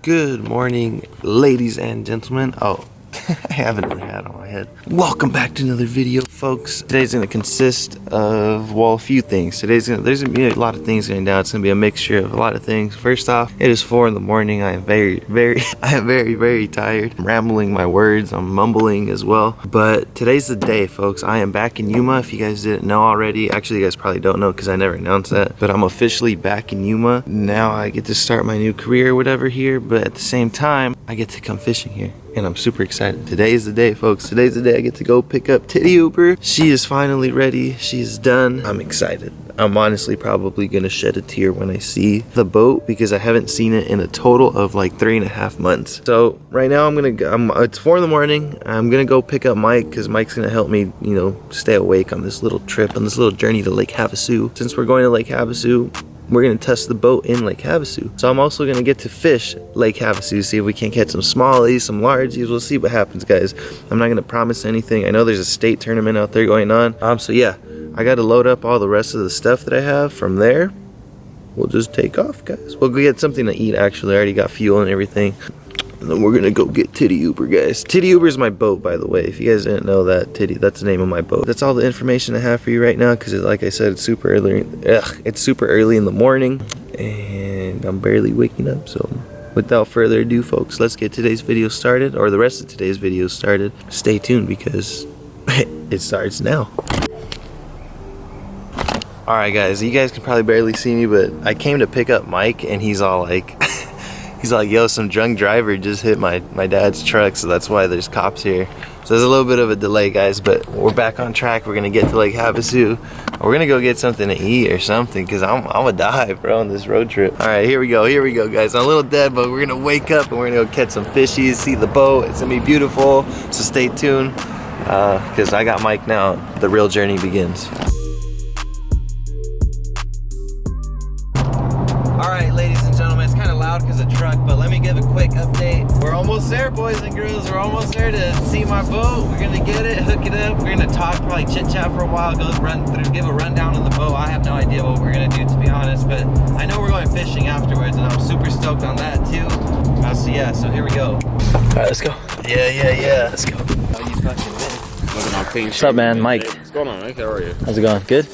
Good morning, ladies and gentlemen. Oh, I have another hat on my head. Welcome back to another video, folks. Today's gonna consist of, well, a few things. There's gonna be a lot of things going down. It's gonna be a mixture of a lot of things. First off, it is 4 in the morning. I am very tired. I'm rambling my words. I'm mumbling as well. But today's the day, folks. I am back in Yuma. If you guys didn't know already, actually, you guys probably don't know because I never announced that. But I'm officially back in Yuma. Now I get to start my new career or whatever here. But at the same time, I get to come fishing here. And I'm super excited. Today is the day, folks. Today's the day I get to go pick up Titty Uber. She is finally ready. She's done. I'm excited. I'm honestly probably gonna shed a tear when I see the boat because I haven't seen it in a total of like 3.5 months. So right now it's 4 in the morning. I'm gonna go pick up Mike because Mike's gonna help me, you know, stay awake on this little trip, on this little journey to Lake Havasu. Since we're going to Lake Havasu, we're gonna test the boat in Lake Havasu. So I'm also gonna get to fish Lake Havasu, see if we can catch some smallies, some largies. We'll see what happens, guys. I'm not gonna promise anything. I know there's a state tournament out there going on. So yeah, I gotta load up all the rest of the stuff that I have. From there, we'll just take off, guys. We'll go get something to eat, actually. I already got fuel and everything. And then we're gonna go get Titty Uber, guys. Titty Uber is my boat, by the way. If you guys didn't know that, Titty, that's the name of my boat. That's all the information I have for you right now, because like I said, it's super early. It's super early in the morning, and I'm barely waking up. So without further ado, folks, let's get today's video started, or the rest of today's video started. Stay tuned because it starts now. All right, guys, you guys can probably barely see me, but I came to pick up Mike, and he's all like, he's like, yo, some drunk driver just hit my dad's truck, so that's why there's cops here. So there's a little bit of a delay, guys, but we're back on track. We're gonna get to Lake Havasu. We're gonna go get something to eat or something, because I'm gonna die, bro, on this road trip. All right, here we go, guys. I'm a little dead, but we're gonna wake up and we're gonna go catch some fishies, see the boat. It's gonna be beautiful, so stay tuned, because I got Mike now. The real journey begins. Alright, ladies and gentlemen, it's kind of loud because of the truck, but let me give a quick update. We're almost there, boys and girls. We're almost there to see my boat. We're gonna get it, hook it up. We're gonna talk, probably chit chat for a while, give a rundown on the boat. I have no idea what we're gonna do, to be honest, but I know we're going fishing afterwards, and I'm super stoked on that too. So yeah, so here we go. Alright, let's go. Yeah. Let's go. How you fucking been? What's up, man? Mike. What's going on, Mike? How are you? How's it going? Good?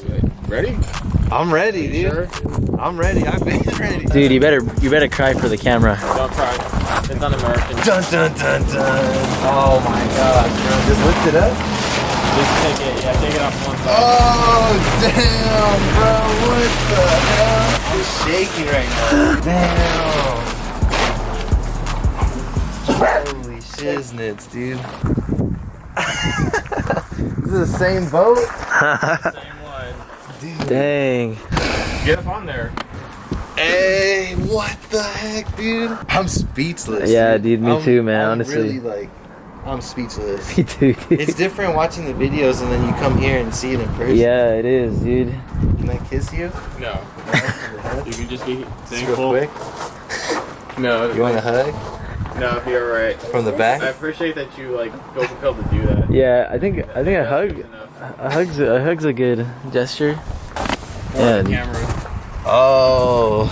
Ready? I'm ready, dude. Sure? I'm ready. I've been ready. Dude, you better cry for the camera. Don't cry. It's un-American. Dun dun dun dun. Oh my gosh, bro. Just lift it up. Just take it. Yeah, take it off one side. Oh damn, bro. What the hell? I'm shaking right now. Damn. Holy shiznits, dude. This is the same boat? Same one. Dude. Dang. Get up on there. Hey, what the heck, dude? I'm speechless. Yeah, dude, me too, man, honestly. Really, I'm speechless. Me too. It's different watching the videos and then you come here and see it in person. Yeah, it is, dude. Can I kiss you? No. You can just be Just thankful. real quick. No. You want a hug? No, you're alright. From the back? I appreciate that you feel compelled to do that. Yeah, I think a hug's a good gesture. Yeah. Camera. Oh,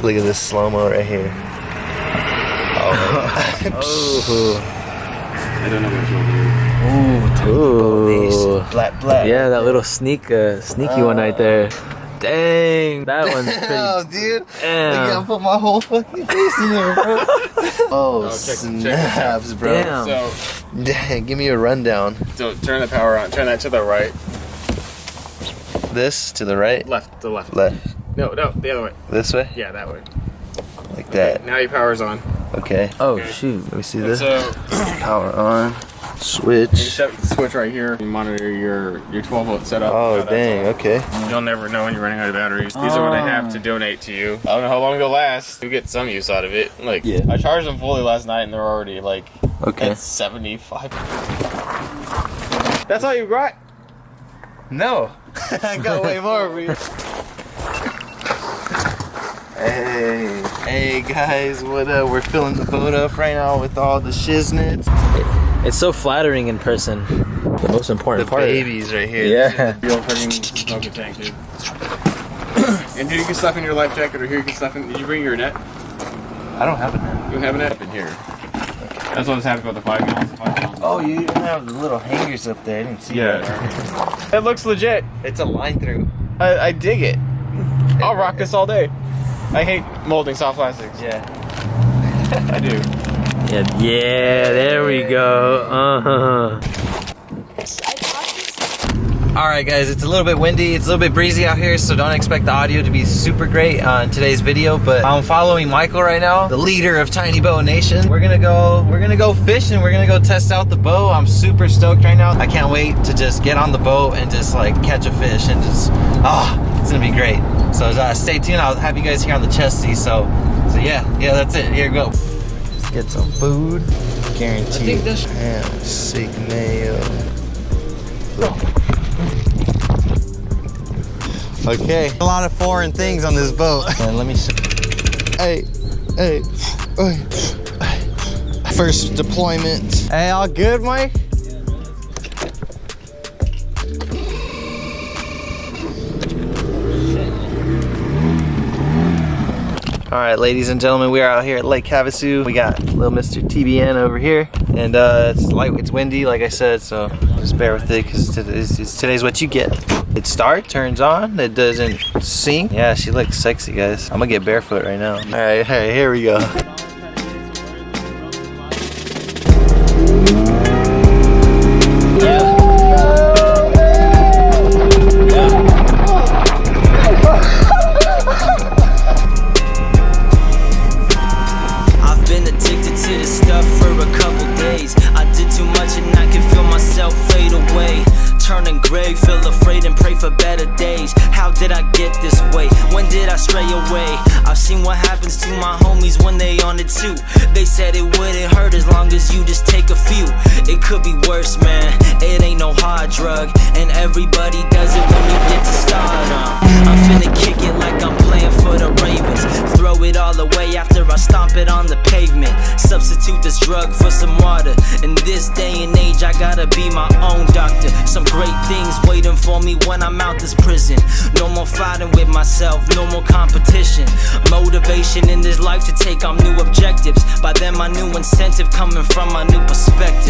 look at this slow-mo right here. Oh. I don't know what Ooh. you'll do. Black. Yeah, that little sneaky one right there. Dang, that one's pretty. Damn, dude. Damn. Look, I put my whole fucking face in there, bro. Oh, check snaps, bro. Damn. So, Dang, give me a rundown. so turn the power on. Turn that to the right. This to the right? Left. To left. Left. No, the other way. This way? Yeah, that way. Like that. Now your power's on. Okay. Oh Okay. shoot. Let me see And this. so, Power on. you Switch. set the switch right here. You monitor your 12-volt setup. Oh, That's dang. all. Okay. You'll never know when you're running out of batteries. These are what I have to donate to you. I don't know how long they'll last. You get some use out of it. Like, Yeah. I charged them fully last night and they're already Okay. at 75. That's all you got? No. I got way more for you. Hey guys, what up? We're filling the boat up right now with all the shiznits. It's so flattering in person. The most important The part. babies right here. Yeah. Real fucking smoking tank, dude. And here you can stuff in your life jacket, or here you can stuff in. Did you bring your net? I don't have it now. You have an up in here. That's what's happening with the 5 gallons. 5 gallons. Oh, you even have the little hangers up there. I didn't see that. It looks legit. It's a line through. I dig it. I'll rock this all day. I hate molding soft plastics. Yeah. I do. Yeah, there we go. Alright guys, it's a little bit windy, it's a little bit breezy out here, so don't expect the audio to be super great on today's video, but I'm following Michael right now, the leader of Tiny Boat Nation. We're gonna go fishing, we're gonna go test out the boat. I'm super stoked right now. I can't wait to just get on the boat and just like catch a fish and just, it's gonna be great. So stay tuned, I'll have you guys here on the chesty, so yeah, that's it, here we go. Let's get some food, guaranteed. Ham, sick mayo. Okay, a lot of foreign things on this boat. And let me see. Hey. First deployment. Hey, all good, Mike? All right, ladies and gentlemen, we are out here at Lake Havasu. We got little Mr. TBN over here, and it's windy, like I said, so just bear with it, because today's what you get. It starts, turns on, it doesn't sink. Yeah, she looks sexy, guys. I'm gonna get barefoot right now. All right, here we go. Feel afraid and pray for better days. How did I get this way? When did I stray away? I've seen what happens to my homies when they on it too. They said it wouldn't hurt as long as you just take a few. It could be worse, man. It ain't no hard drug, and everybody does it when you get to stardom. I'm finna kick it like I'm playing for the Ravens. Throw it all away after I stomp it on the pavement. Substitute this drug for some water. In this day and age, I gotta be my own doctor. Some great things waiting for me when I'm out this prison. No more fighting with myself, no more competition. Motivation in this life to take on new objectives. By then my new incentive coming from my new perspective.